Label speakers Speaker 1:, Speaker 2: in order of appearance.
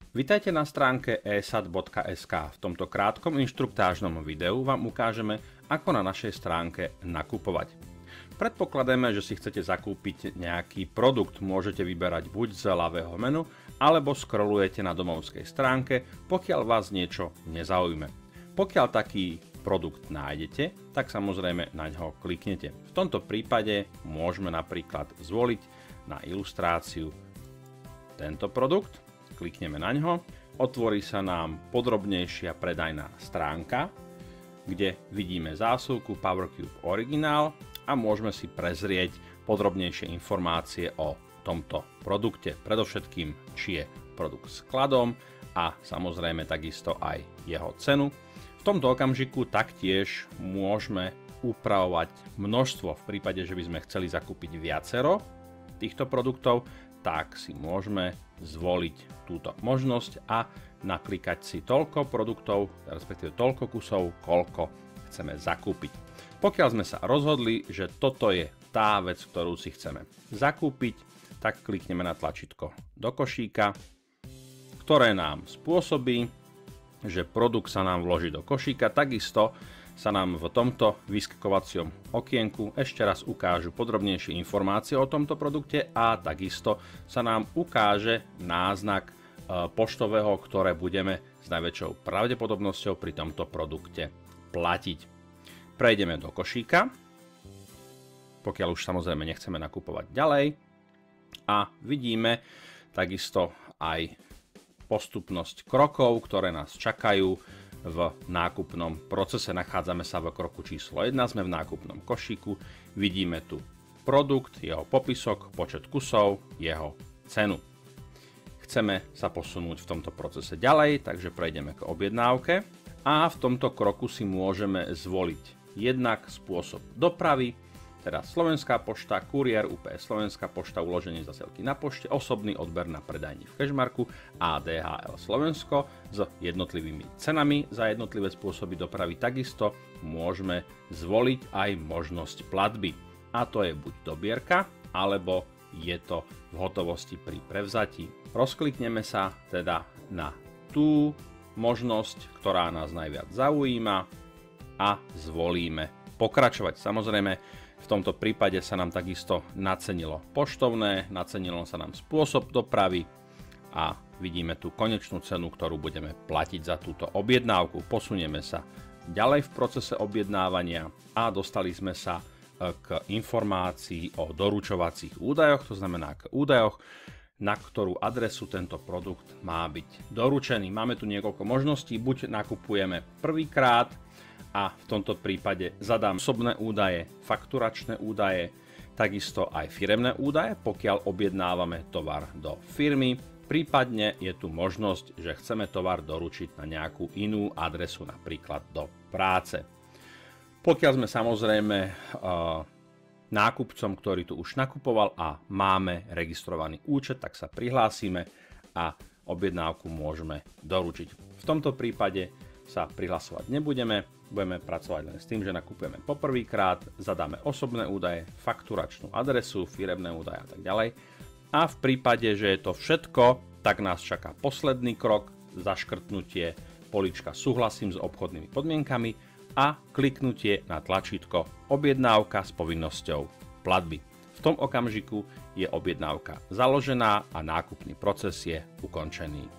Speaker 1: Vitajte na stránke esat.sk. V tomto krátkom inštruktážnom videu vám ukážeme, ako na našej stránke nakupovať. Predpokladajme, že si chcete zakúpiť nejaký produkt. Môžete vyberať buď z ľavého menu, alebo scrollujete na domovskej stránke, pokiaľ vás niečo nezaujme. Pokiaľ taký produkt nájdete, tak samozrejme na ňo kliknete. V tomto prípade môžeme napríklad zvoliť na ilustráciu tento produkt. Klikneme na ňo, otvorí sa nám podrobnejšia predajná stránka, kde vidíme zásuvku PowerCube Originál a môžeme si prezrieť podrobnejšie informácie o tomto produkte. Predovšetkým, či je produkt s skladom a samozrejme takisto aj jeho cenu. V tomto okamžiku taktiež môžeme upravovať množstvo. V prípade, že by sme chceli zakúpiť viacero týchto produktov, tak si môžeme zvoliť túto možnosť a naklikať si toľko produktov, respektíve toľko kusov, koľko chceme zakúpiť. Pokiaľ sme sa rozhodli, že toto je tá vec, ktorú si chceme zakúpiť, tak klikneme na tlačítko do košíka, ktoré nám spôsobí, že produkt sa nám vloží do košíka. Takisto sa nám v tomto vyskakovacom okienku ešte raz ukážu podrobnejšie informácie o tomto produkte a takisto sa nám ukáže náznak poštového, ktoré budeme s najväčšou pravdepodobnosťou pri tomto produkte platiť. Prejdeme do košíka, pokiaľ už samozrejme nechceme nakupovať ďalej, a vidíme takisto aj postupnosť krokov, ktoré nás čakajú v nákupnom procese. Nachádzame sa v kroku číslo 1, sme v nákupnom košíku, vidíme tu produkt, jeho popisok, počet kusov, jeho cenu. Chceme sa posunúť v tomto procese ďalej, takže prejdeme k objednávke a v tomto kroku si môžeme zvoliť jednak spôsob dopravy, teda Slovenská pošta, kuriér, UPS Slovenská pošta, uloženie zasielky na pošte, osobný odber na predajni v Kežmarku a DHL Slovensko s jednotlivými cenami za jednotlivé spôsoby dopravy. Takisto môžeme zvoliť aj možnosť platby, a to je buď dobierka, alebo je to v hotovosti pri prevzatí. Rozklikneme sa teda na tú možnosť, ktorá nás najviac zaujíma, a zvolíme pokračovať. Samozrejme, v tomto prípade sa nám takisto nacenilo poštovné, nacenilo sa nám spôsob dopravy a vidíme tu konečnú cenu, ktorú budeme platiť za túto objednávku. Posunieme sa ďalej v procese objednávania a dostali sme sa k informácii o doručovacích údajoch, to znamená k údajoch, na ktorú adresu tento produkt má byť doručený. Máme tu niekoľko možností, buď nakupujeme prvýkrát, a v tomto prípade zadám osobné údaje, fakturačné údaje, takisto aj firemné údaje, pokiaľ objednávame tovar do firmy. Prípadne je tu možnosť, že chceme tovar doručiť na nejakú inú adresu, napríklad do práce. Pokiaľ sme samozrejme nákupcom, ktorý tu už nakupoval a máme registrovaný účet, tak sa prihlásime a objednávku môžeme doručiť. V tomto prípade sa prihlasovať nebudeme, budeme pracovať len s tým, že nakupujeme poprvýkrát, zadáme osobné údaje, fakturačnú adresu, firemné údaje a tak ďalej. A v prípade, že je to všetko, tak nás čaká posledný krok, zaškrtnutie polička súhlasím s obchodnými podmienkami a kliknutie na tlačítko objednávka s povinnosťou platby. V tom okamžiku je objednávka založená a nákupný proces je ukončený.